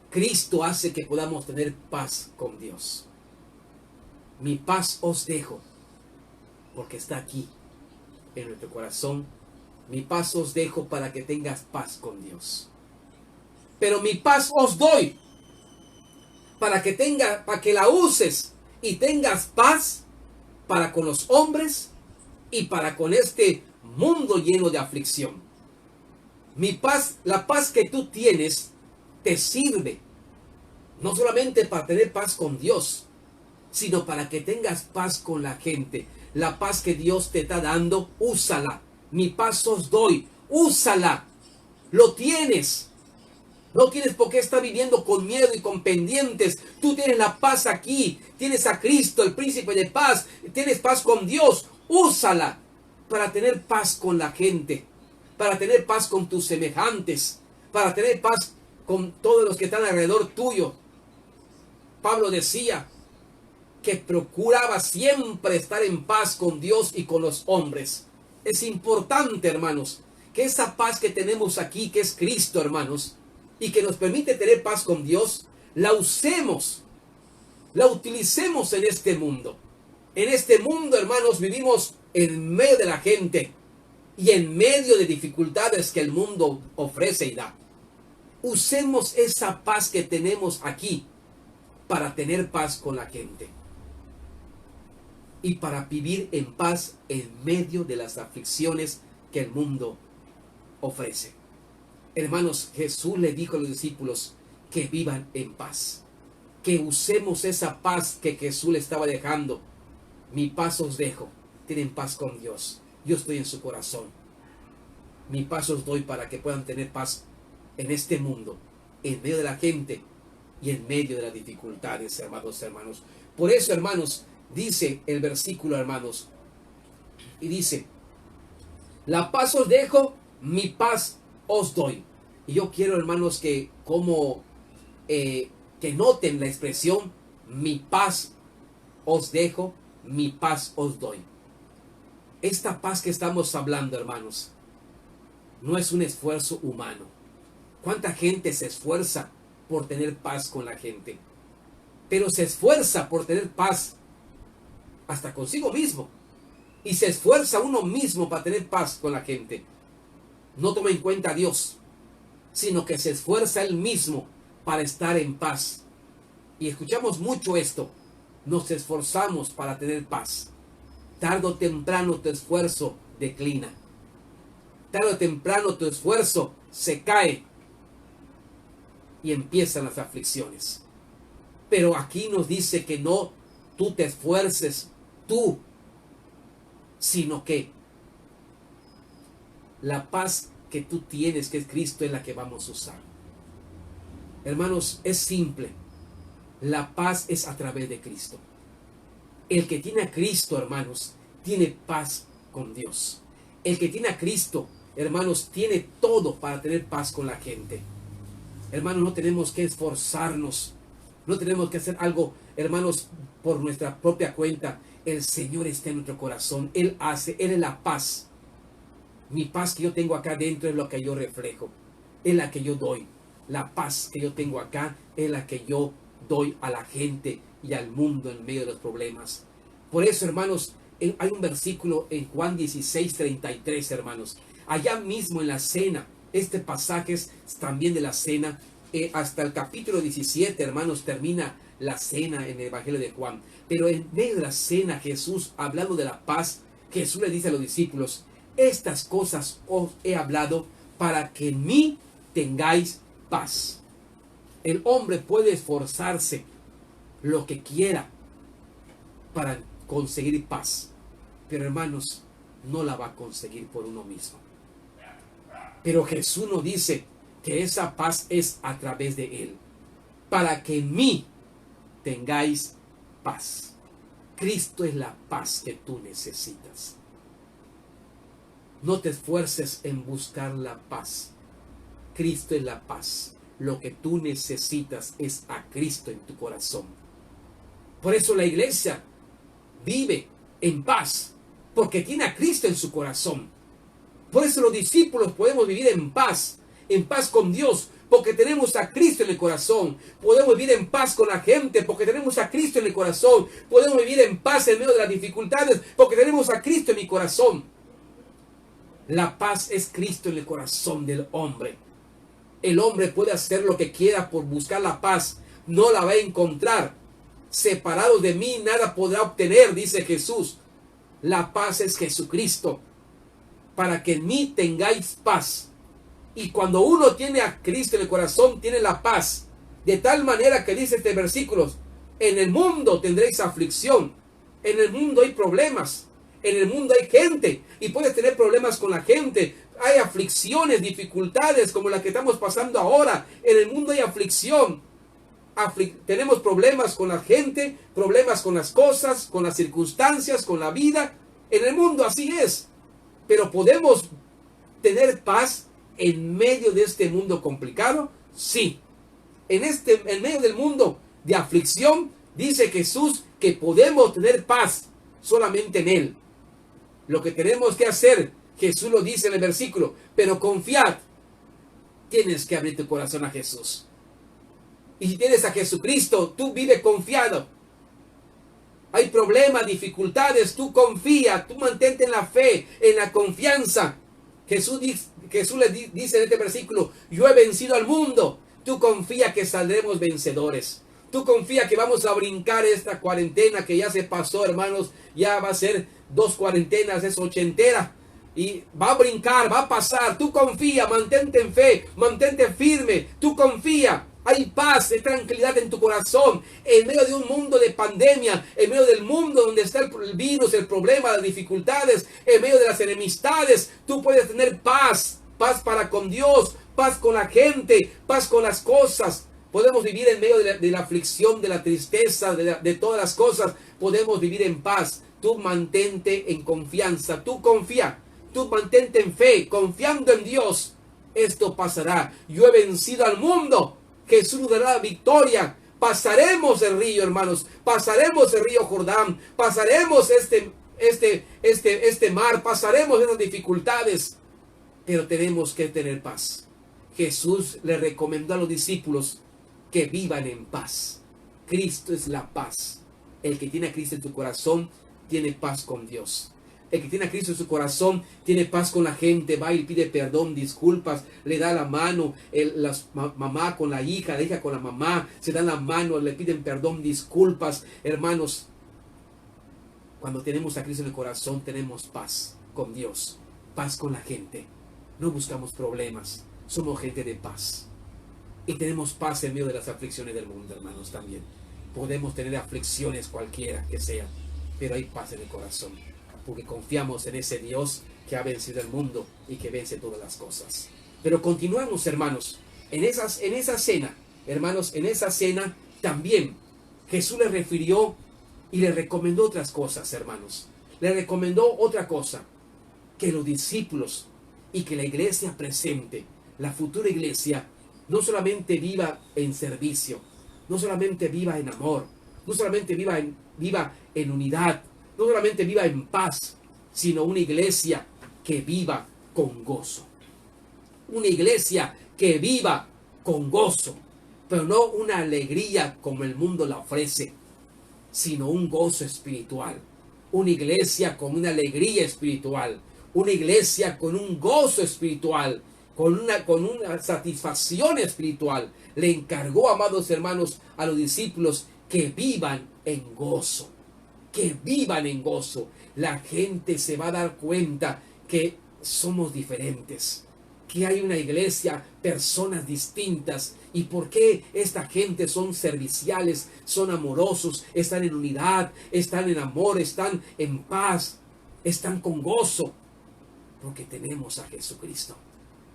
Cristo hace que podamos tener paz con Dios. Mi paz os dejo, porque está aquí en nuestro corazón. Mi paz os dejo para que tengas paz con Dios. Pero mi paz os doy para que la uses y tengas paz para con los hombres y para con este mundo lleno de aflicción. Mi paz, la paz que tú tienes, te sirve no solamente para tener paz con Dios, sino para que tengas paz con la gente. La paz que Dios te está dando, úsala. Mi paz os doy, úsala. Lo tienes. No tienes por qué estar viviendo con miedo y con pendientes. Tú tienes la paz aquí. Tienes a Cristo, el príncipe de paz. Tienes paz con Dios. Úsala para tener paz con la gente. Para tener paz con tus semejantes. Para tener paz con todos los que están alrededor tuyo. Pablo decía que procuraba siempre estar en paz con Dios y con los hombres. Es importante, hermanos, que esa paz que tenemos aquí, que es Cristo, hermanos, y que nos permite tener paz con Dios, la usemos, la utilicemos en este mundo. En este mundo, hermanos, vivimos en medio de la gente y en medio de dificultades que el mundo ofrece y da. Usemos esa paz que tenemos aquí para tener paz con la gente y para vivir en paz en medio de las aflicciones que el mundo ofrece. Hermanos, Jesús le dijo a los discípulos que vivan en paz, que usemos esa paz que Jesús le estaba dejando. Mi paz os dejo, tienen paz con Dios, yo estoy en su corazón. Mi paz os doy para que puedan tener paz en este mundo, en medio de la gente y en medio de las dificultades, hermanos. Por eso, hermanos, dice el versículo, hermanos, y dice, la paz os dejo, mi paz os doy. Y yo quiero, hermanos, que noten la expresión, mi paz os dejo, mi paz os doy. Esta paz que estamos hablando, hermanos, no es un esfuerzo humano. ¿Cuánta gente se esfuerza por tener paz con la gente? Pero se esfuerza por tener paz hasta consigo mismo. Y se esfuerza uno mismo para tener paz con la gente. No toma en cuenta a Dios, sino que se esfuerza él mismo para estar en paz. Y escuchamos mucho esto. Nos esforzamos para tener paz. Tarde o temprano tu esfuerzo declina. Tarde o temprano tu esfuerzo se cae y empiezan las aflicciones. Pero aquí nos dice que no tú te esfuerces, tú, sino que la paz que tú tienes, que es Cristo, es la que vamos a usar. Hermanos, es simple. La paz es a través de Cristo. El que tiene a Cristo, hermanos, tiene paz con Dios. El que tiene a Cristo, hermanos, tiene todo para tener paz con la gente. Hermanos, no tenemos que esforzarnos. No tenemos que hacer algo, hermanos, por nuestra propia cuenta. El Señor está en nuestro corazón. Él hace, Él es la paz. Mi paz que yo tengo acá dentro es lo que yo reflejo. Es la que yo doy. La paz que yo tengo acá es la que yo doy a la gente y al mundo en medio de los problemas. Por eso, hermanos, hay un versículo en Juan 16:33, hermanos. Allá mismo en la cena, este pasaje es también de la cena. Hasta el capítulo 17, hermanos, termina la cena en el Evangelio de Juan. Pero en medio de la cena, Jesús, hablando de la paz, Jesús le dice a los discípulos, estas cosas os he hablado para que en mí tengáis paz. El hombre puede esforzarse lo que quiera para conseguir paz, pero hermanos, no la va a conseguir por uno mismo. Pero Jesús nos dice que esa paz es a través de Él, para que en mí tengáis paz. Cristo es la paz que tú necesitas. No te esfuerces en buscar la paz. Cristo es la paz. Lo que tú necesitas es a Cristo en tu corazón. Por eso la iglesia vive en paz, porque tiene a Cristo en su corazón. Por eso los discípulos podemos vivir en paz con Dios, porque tenemos a Cristo en el corazón. Podemos vivir en paz con la gente, porque tenemos a Cristo en el corazón. Podemos vivir en paz en medio de las dificultades, porque tenemos a Cristo en mi corazón. La paz es Cristo en el corazón del hombre. El hombre puede hacer lo que quiera por buscar la paz, no la va a encontrar. Separados de mí nada podrá obtener, dice Jesús. La paz es Jesucristo, para que en mí tengáis paz. Y cuando uno tiene a Cristo en el corazón, tiene la paz. De tal manera que dice este versículo, en el mundo tendréis aflicción, en el mundo hay problemas, en el mundo hay gente, y puedes tener problemas con la gente. Hay aflicciones, dificultades como la que estamos pasando ahora. En el mundo hay aflicción. Tenemos problemas con la gente, problemas con las cosas, con las circunstancias, con la vida. En el mundo así es. Pero podemos tener paz en medio de este mundo complicado. Sí. En medio del mundo de aflicción Dice Jesús que podemos tener paz solamente en Él. Lo que tenemos que hacer, Jesús lo dice en el versículo, pero confiad. Tienes que abrir tu corazón a Jesús. Y si tienes a Jesucristo, tú vive confiado. Hay problemas, dificultades, tú confía, tú mantente en la fe, en la confianza. Jesús le dice en este versículo, yo he vencido al mundo. Tú confía que saldremos vencedores. Tú confía que vamos a brincar esta cuarentena que ya se pasó, hermanos. Ya va a ser 2 cuarentenas, es ochentera. Y va a brincar, va a pasar. Tú confía, mantente en fe, mantente firme. Tú confía. Hay paz, hay tranquilidad en tu corazón. En medio de un mundo de pandemia, en medio del mundo donde está el virus, el problema, las dificultades, en medio de las enemistades, tú puedes tener paz. Paz para con Dios, paz con la gente, paz con las cosas. Podemos vivir en medio de la aflicción, de la tristeza, de todas las cosas. Podemos vivir en paz. Tú mantente en confianza. Tú confía. Tú mantente en fe, confiando en Dios. Esto pasará. Yo he vencido al mundo. Jesús nos dará la victoria. Pasaremos el río, hermanos. Pasaremos el río Jordán. Pasaremos este mar. Pasaremos esas dificultades. Pero tenemos que tener paz. Jesús le recomendó a los discípulos que vivan en paz. Cristo es la paz. El que tiene a Cristo en su corazón tiene paz con Dios. El que tiene a Cristo en su corazón tiene paz con la gente. Va y pide perdón, disculpas, le da la mano. Mamá con la hija con la mamá. Se dan la mano, le piden perdón, disculpas. Hermanos, cuando tenemos a Cristo en el corazón tenemos paz con Dios. Paz con la gente. No buscamos problemas. Somos gente de paz. Y tenemos paz en medio de las aflicciones del mundo, hermanos, también. Podemos tener aflicciones cualquiera que sean, pero hay paz en el corazón, porque confiamos en ese Dios que ha vencido el mundo y que vence todas las cosas. Pero continuamos, hermanos, en esa cena, hermanos, en esa cena también Jesús le refirió y le recomendó otras cosas, hermanos. Le recomendó otra cosa, que los discípulos y que la iglesia presente, la futura iglesia, no solamente viva en servicio, no solamente viva en amor, no solamente viva en unidad, no solamente viva en paz, sino una iglesia que viva con gozo. Una iglesia que viva con gozo, pero no una alegría como el mundo la ofrece, sino un gozo espiritual. Una iglesia con una alegría espiritual, una iglesia con un gozo espiritual, con una satisfacción espiritual. Le encargó, amados hermanos, a los discípulos que vivan en gozo. Que vivan en gozo. La gente se va a dar cuenta que somos diferentes. Que hay una iglesia, personas distintas. ¿Y por qué esta gente son serviciales, son amorosos, están en unidad, están en amor, están en paz, están con gozo? Porque tenemos a Jesucristo.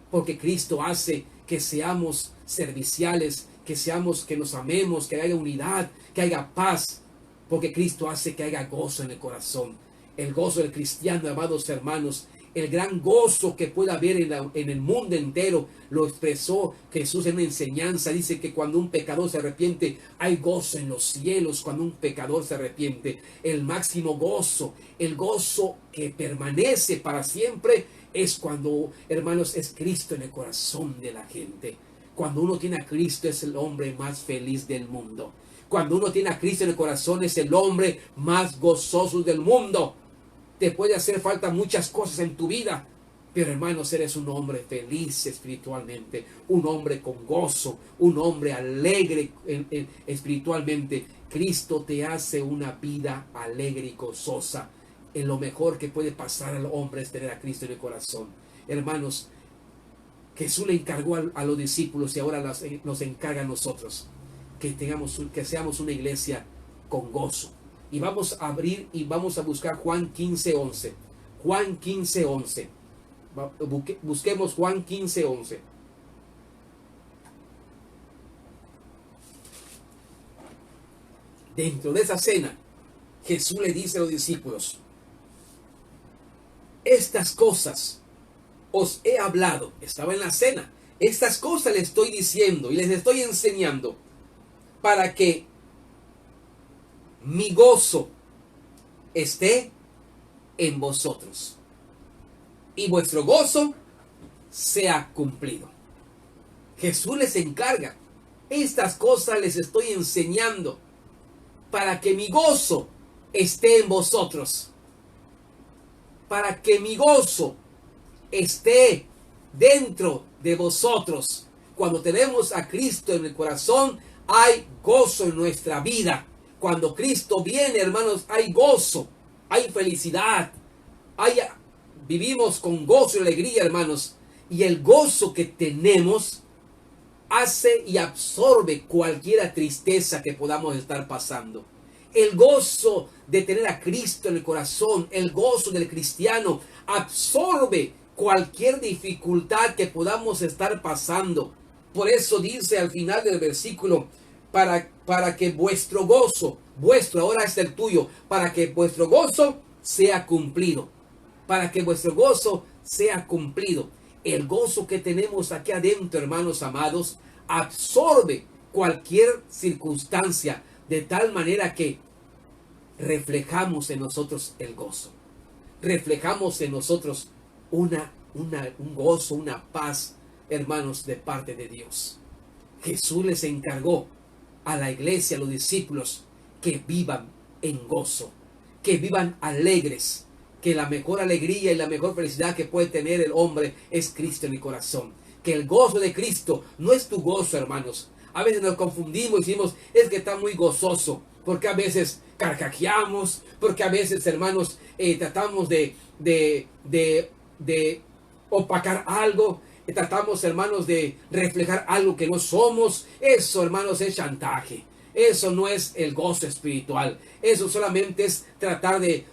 Porque Cristo hace que seamos serviciales, que nos amemos, que haya unidad, que haya paz. Porque Cristo hace que haya gozo en el corazón. El gozo del cristiano, amados hermanos, el gran gozo que pueda haber en el mundo entero, lo expresó Jesús en una enseñanza. Dice que cuando un pecador se arrepiente, hay gozo en los cielos cuando un pecador se arrepiente. El máximo gozo, el gozo que permanece para siempre, es cuando, hermanos, es Cristo en el corazón de la gente. Cuando uno tiene a Cristo, es el hombre más feliz del mundo. Cuando uno tiene a Cristo en el corazón, es el hombre más gozoso del mundo. Te puede hacer falta muchas cosas en tu vida, pero hermanos, eres un hombre feliz espiritualmente, un hombre con gozo, un hombre alegre espiritualmente. Cristo te hace una vida alegre y gozosa. En lo mejor que puede pasar al hombre es tener a Cristo en el corazón. Hermanos, Jesús le encargó a los discípulos y ahora nos encarga a nosotros que seamos una iglesia con gozo. Y vamos a abrir y vamos a buscar Juan 15:11. Juan 15:11. Busquemos Juan 15:11. Dentro de esa cena, Jesús le dice a los discípulos: estas cosas os he hablado. Estaba en la cena. Estas cosas les estoy diciendo y les estoy enseñando para que mi gozo esté en vosotros y vuestro gozo sea cumplido. Jesús les encarga. Estas cosas les estoy enseñando para que mi gozo esté en vosotros. Para que mi gozo esté dentro de vosotros. Cuando tenemos a Cristo en el corazón, hay gozo en nuestra vida. Cuando Cristo viene, hermanos, hay gozo, hay felicidad, vivimos con gozo y alegría, hermanos. Y el gozo que tenemos hace y absorbe cualquier tristeza que podamos estar pasando. El gozo de tener a Cristo en el corazón, el gozo del cristiano, absorbe cualquier dificultad que podamos estar pasando. Por eso dice al final del versículo, para que vuestro gozo, ahora es el tuyo, para que vuestro gozo sea cumplido. Para que vuestro gozo sea cumplido. El gozo que tenemos aquí adentro, hermanos amados, absorbe cualquier circunstancia de tal manera que reflejamos en nosotros el gozo. Reflejamos en nosotros un gozo, una paz, hermanos, de parte de Dios. Jesús les encargó a la iglesia, a los discípulos, que vivan en gozo, que vivan alegres, que la mejor alegría y la mejor felicidad que puede tener el hombre es Cristo en el corazón. Que el gozo de Cristo no es tu gozo, hermanos. A veces nos confundimos y decimos, es que está muy gozoso, porque a veces carcajeamos, porque a veces, hermanos, tratamos de opacar algo, tratamos, hermanos, de reflejar algo que no somos. Eso, hermanos, es chantaje. Eso no es el gozo espiritual. Eso solamente es tratar de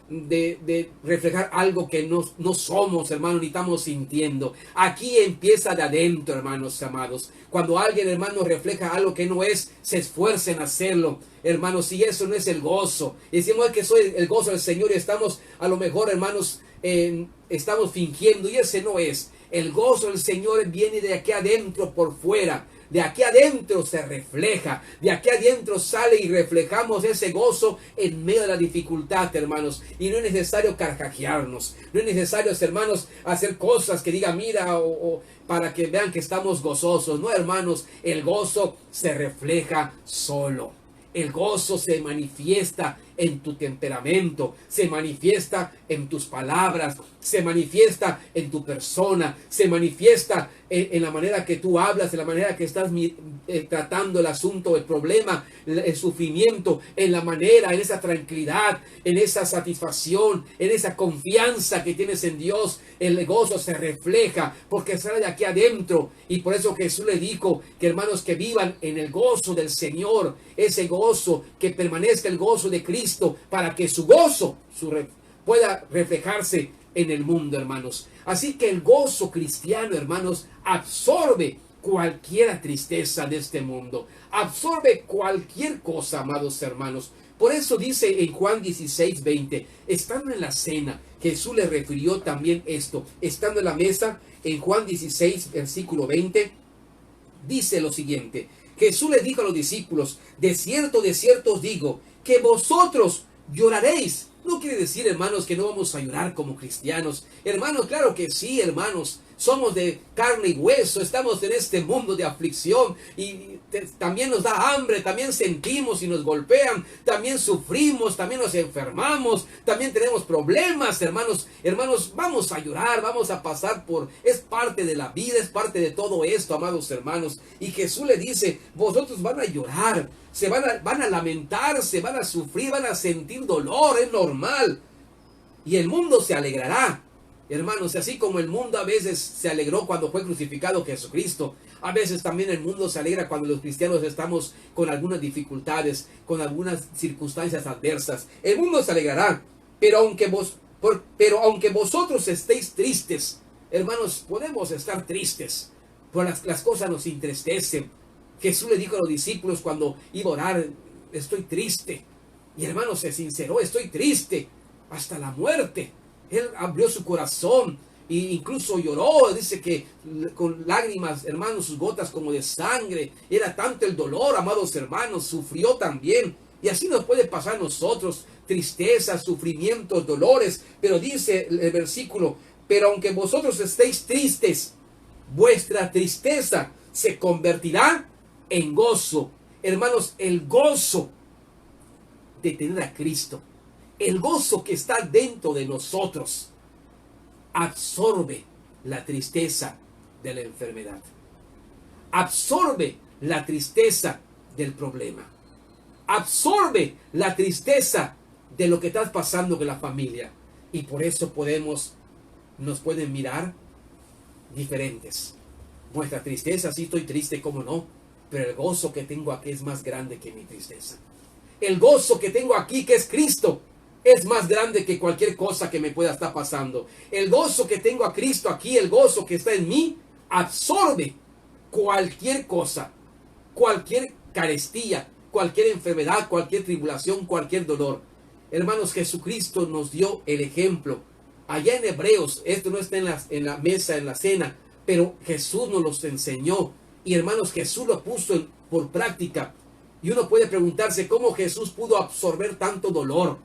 reflejar algo que no somos, hermanos, ni estamos sintiendo. Aquí empieza de adentro, hermanos amados. Cuando alguien, hermanos, refleja algo que no es, se esfuerza en hacerlo. Hermanos, si eso no es el gozo. Decimos que soy el gozo del Señor y estamos, a lo mejor, hermanos, estamos fingiendo, y ese no es. El gozo del Señor viene de aquí adentro por fuera. De aquí adentro se refleja, de aquí adentro sale y reflejamos ese gozo en medio de la dificultad, hermanos. Y no es necesario carcajearnos, no es necesario, hermanos, hacer cosas que digan, mira, o para que vean que estamos gozosos. No, hermanos, el gozo se refleja solo. El gozo se manifiesta en tu temperamento, se manifiesta en tus palabras, se manifiesta en tu persona, se manifiesta en la manera que tú hablas, en la manera que estás tratando el asunto, el problema, el sufrimiento, en la manera, en esa tranquilidad, en esa satisfacción, en esa confianza que tienes en Dios. El gozo se refleja porque sale de aquí adentro. Y por eso Jesús le dijo que, hermanos, que vivan en el gozo del Señor, ese gozo, que permanezca el gozo de Cristo, para que su gozo pueda reflejarse en el mundo, hermanos. Así que el gozo cristiano, hermanos, absorbe cualquier tristeza de este mundo, absorbe cualquier cosa, amados hermanos. Por eso dice en Juan 16:20, estando en la cena, Jesús le refirió también esto, estando en la mesa, en Juan 16, versículo 20, dice lo siguiente: Jesús le dijo a los discípulos, de cierto os digo, que vosotros lloraréis. No quiere decir, hermanos, que no vamos a llorar como cristianos. Hermanos, claro que sí, hermanos. Somos de carne y hueso, estamos en este mundo de aflicción y también nos da hambre, también sentimos y nos golpean, también sufrimos, también nos enfermamos, también tenemos problemas, hermanos. Hermanos, vamos a llorar, vamos a pasar es parte de la vida, es parte de todo esto, amados hermanos. Y Jesús le dice, vosotros van a llorar, van a lamentarse, van a sufrir, van a sentir dolor, es normal. Y el mundo se alegrará. Hermanos, así como el mundo a veces se alegró cuando fue crucificado Jesucristo, a veces también el mundo se alegra cuando los cristianos estamos con algunas dificultades, con algunas circunstancias adversas. El mundo se alegrará, pero aunque vosotros estéis tristes, hermanos, podemos estar tristes, pero las cosas nos entristecen. Jesús le dijo a los discípulos cuando iba a orar, estoy triste. Y hermanos, se sinceró, estoy triste hasta la muerte. Él abrió su corazón e incluso lloró. Dice que con lágrimas, hermanos, sus gotas como de sangre. Era tanto el dolor, amados hermanos. Sufrió también. Y así nos puede pasar a nosotros, tristezas, sufrimientos, dolores. Pero dice el versículo, pero aunque vosotros estéis tristes, vuestra tristeza se convertirá en gozo. Hermanos, el gozo de tener a Cristo, el gozo que está dentro de nosotros, absorbe la tristeza de la enfermedad. Absorbe la tristeza del problema. Absorbe la tristeza de lo que estás pasando con la familia. Y por eso nos pueden mirar diferentes. Nuestra tristeza, sí estoy triste, cómo no, pero el gozo que tengo aquí es más grande que mi tristeza. El gozo que tengo aquí, que es Cristo, es más grande que cualquier cosa que me pueda estar pasando. El gozo que tengo a Cristo aquí, el gozo que está en mí, absorbe cualquier cosa, cualquier carestía, cualquier enfermedad, cualquier tribulación, cualquier dolor. Hermanos, Jesucristo nos dio el ejemplo. Allá en Hebreos, esto no está en la mesa, en la cena, pero Jesús nos los enseñó. Y hermanos, Jesús lo puso por práctica. Y uno puede preguntarse cómo Jesús pudo absorber tanto dolor,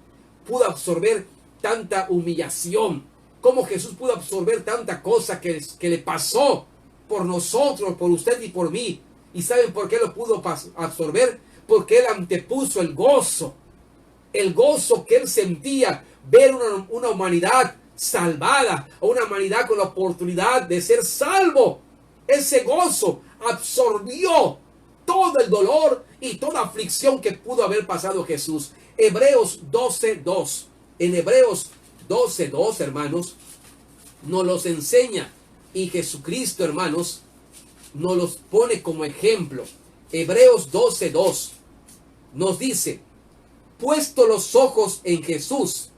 pudo absorber tanta humillación, cómo Jesús pudo absorber tanta cosa que le pasó por nosotros, por usted y por mí. ¿Y saben por qué lo pudo absorber? Porque Él antepuso el gozo que Él sentía, ver una humanidad salvada, o una humanidad con la oportunidad de ser salvo. Ese gozo absorbió todo el dolor y toda aflicción que pudo haber pasado Jesús. Hebreos 12:2. En Hebreos 12:2, hermanos, nos los enseña. Y Jesucristo, hermanos, nos los pone como ejemplo. Hebreos 12:2 nos dice: puesto los ojos en Jesús,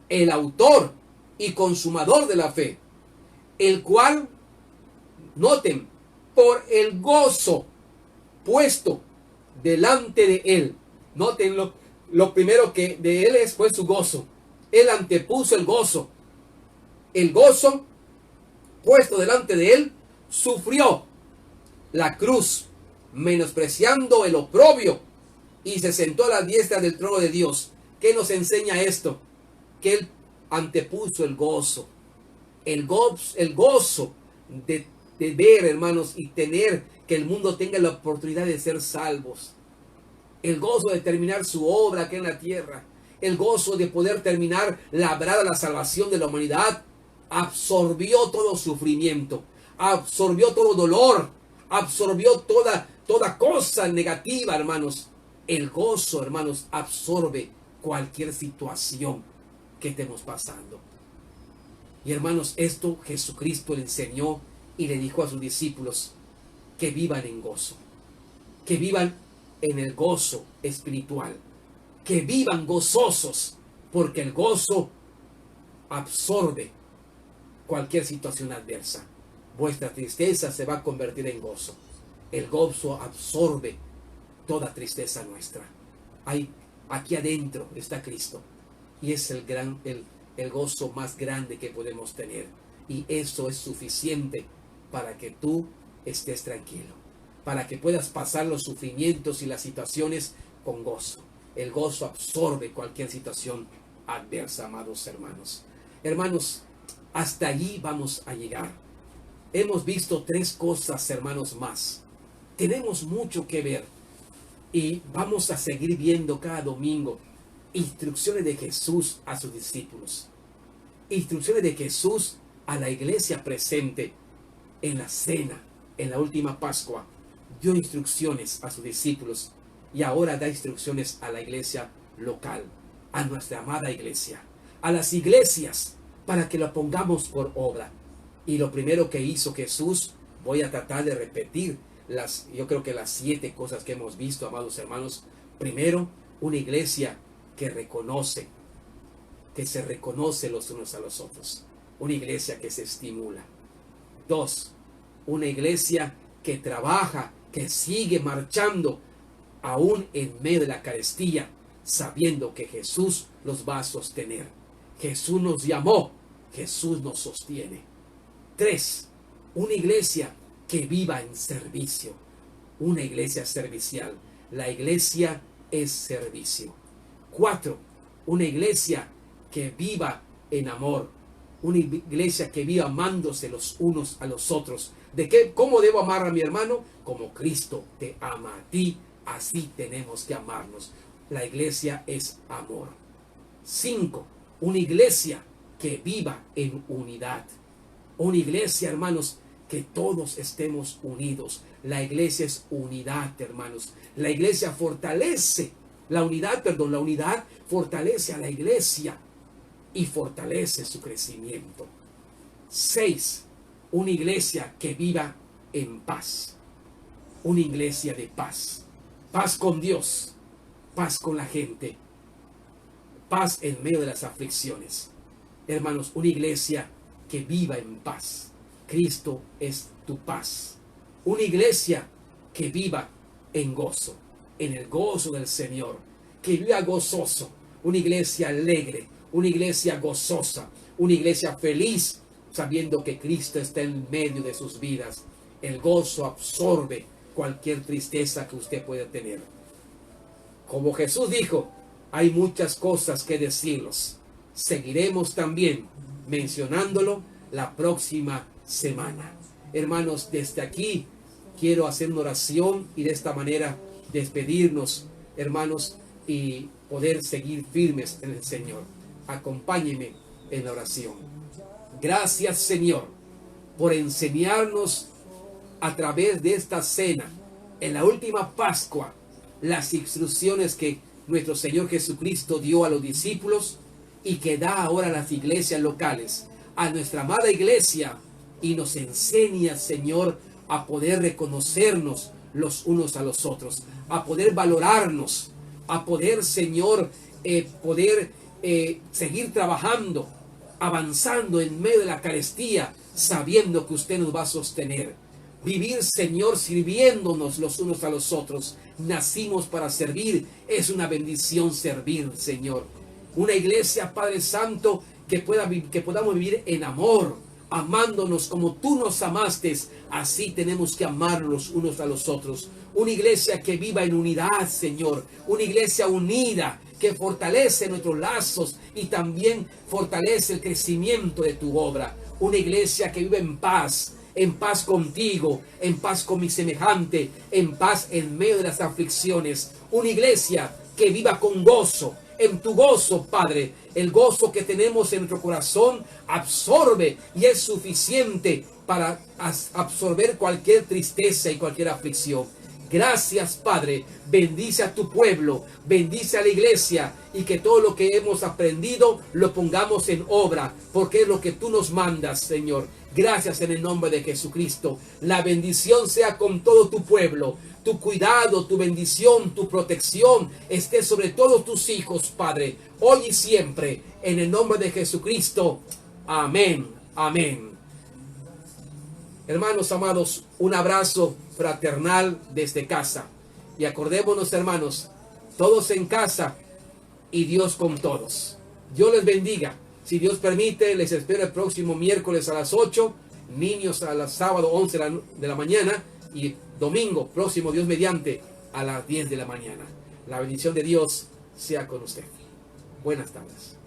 el autor y consumador de la fe, el cual, noten, por el gozo puesto delante de él. Noten lo primero que de él fue su gozo. Él antepuso el gozo. El gozo puesto delante de él, sufrió la cruz, menospreciando el oprobio, y se sentó a la diestra del trono de Dios. ¿Qué nos enseña esto? Que él antepuso el gozo. El gozo de ver, hermanos, y tener que el mundo tenga la oportunidad de ser salvos. El gozo de terminar su obra aquí en la tierra. El gozo de poder terminar labrada la salvación de la humanidad. Absorbió todo sufrimiento. Absorbió todo dolor. Absorbió toda cosa negativa, hermanos. El gozo, hermanos, absorbe cualquier situación que estemos pasando. Y hermanos, esto Jesucristo le enseñó y le dijo a sus discípulos que vivan en gozo, que vivan en el gozo espiritual, que vivan gozosos, porque el gozo absorbe cualquier situación adversa. Vuestra tristeza se va a convertir en gozo. El gozo absorbe toda tristeza nuestra. Aquí adentro está Cristo, y es el gozo más grande que podemos tener, y eso es suficiente para que tú estés tranquilo, para que puedas pasar los sufrimientos y las situaciones con gozo. El gozo absorbe cualquier situación adversa, amados hermanos. Hermanos, hasta allí vamos a llegar. Hemos visto 3 cosas, hermanos, más. Tenemos mucho que ver y vamos a seguir viendo cada domingo instrucciones de Jesús a sus discípulos, instrucciones de Jesús a la iglesia presente en la cena, en la última Pascua. Dio instrucciones a sus discípulos y ahora da instrucciones a la iglesia local, a nuestra amada iglesia, a las iglesias, para que lo pongamos por obra. Y lo primero que hizo Jesús, voy a tratar de repetir yo creo que las 7 cosas que hemos visto, amados hermanos. Primero, una iglesia que reconoce, que se reconoce los unos a los otros. Una iglesia que se estimula. 2, una iglesia que trabaja, que sigue marchando, aún en medio de la carestía, sabiendo que Jesús los va a sostener. Jesús nos llamó, Jesús nos sostiene. 3, una iglesia que viva en servicio, una iglesia servicial. La iglesia es servicio. 4, una iglesia que viva en amor. Una iglesia que viva amándose los unos a los otros. ¿De qué? ¿Cómo debo amar a mi hermano? Como Cristo te ama a ti, así tenemos que amarnos. La iglesia es amor. 5, una iglesia que viva en unidad. Una iglesia, hermanos, que todos estemos unidos. La iglesia es unidad, hermanos. La iglesia fortalece, la unidad fortalece a la iglesia y fortalece su crecimiento. 6, una iglesia que viva en paz. Una iglesia de paz. Paz con Dios, paz con la gente, paz en medio de las aflicciones. Hermanos, una iglesia que viva en paz. Cristo es tu paz. Una iglesia que viva en gozo, en el gozo del Señor, que viva gozoso. Una iglesia alegre, una iglesia gozosa, una iglesia feliz, sabiendo que Cristo está en medio de sus vidas. El gozo absorbe cualquier tristeza que usted pueda tener. Como Jesús dijo, hay muchas cosas que decirlos. Seguiremos también mencionándolo la próxima semana. Hermanos, desde aquí quiero hacer una oración y de esta manera despedirnos, hermanos, y poder seguir firmes en el Señor. Acompáñenme en la oración. Gracias, Señor, por enseñarnos a través de esta cena, en la última Pascua, las instrucciones que nuestro Señor Jesucristo dio a los discípulos y que da ahora a las iglesias locales, a nuestra amada iglesia, y nos enseña, Señor, a poder reconocernos los unos a los otros, a poder valorarnos, a poder, Señor, seguir trabajando, avanzando en medio de la carestía, sabiendo que usted nos va a sostener. Vivir, Señor, sirviéndonos los unos a los otros. Nacimos para servir. Es una bendición servir, Señor. Una iglesia, Padre Santo, que podamos vivir en amor, amándonos como tú nos amaste. Así tenemos que amar los unos a los otros. Una iglesia que viva en unidad, Señor. Una iglesia unida, que fortalece nuestros lazos y también fortalece el crecimiento de tu obra. Una iglesia que vive en paz contigo, en paz con mi semejante, en paz en medio de las aflicciones. Una iglesia que viva con gozo, en tu gozo, Padre. El gozo que tenemos en nuestro corazón absorbe y es suficiente para absorber cualquier tristeza y cualquier aflicción. Gracias, Padre. Bendice a tu pueblo, bendice a la iglesia, y que todo lo que hemos aprendido lo pongamos en obra, porque es lo que tú nos mandas, Señor. Gracias en el nombre de Jesucristo. La bendición sea con todo tu pueblo. Tu cuidado, tu bendición, tu protección esté sobre todos tus hijos, Padre, hoy y siempre, en el nombre de Jesucristo. Amén, amén. Hermanos amados, un abrazo fraternal desde casa. Y acordémonos, hermanos, todos en casa y Dios con todos. Dios les bendiga. Si Dios permite, les espero el próximo miércoles a las 8, niños a las sábado 11 de la mañana, y domingo próximo, Dios mediante, a las 10 de la mañana. La bendición de Dios sea con usted. Buenas tardes.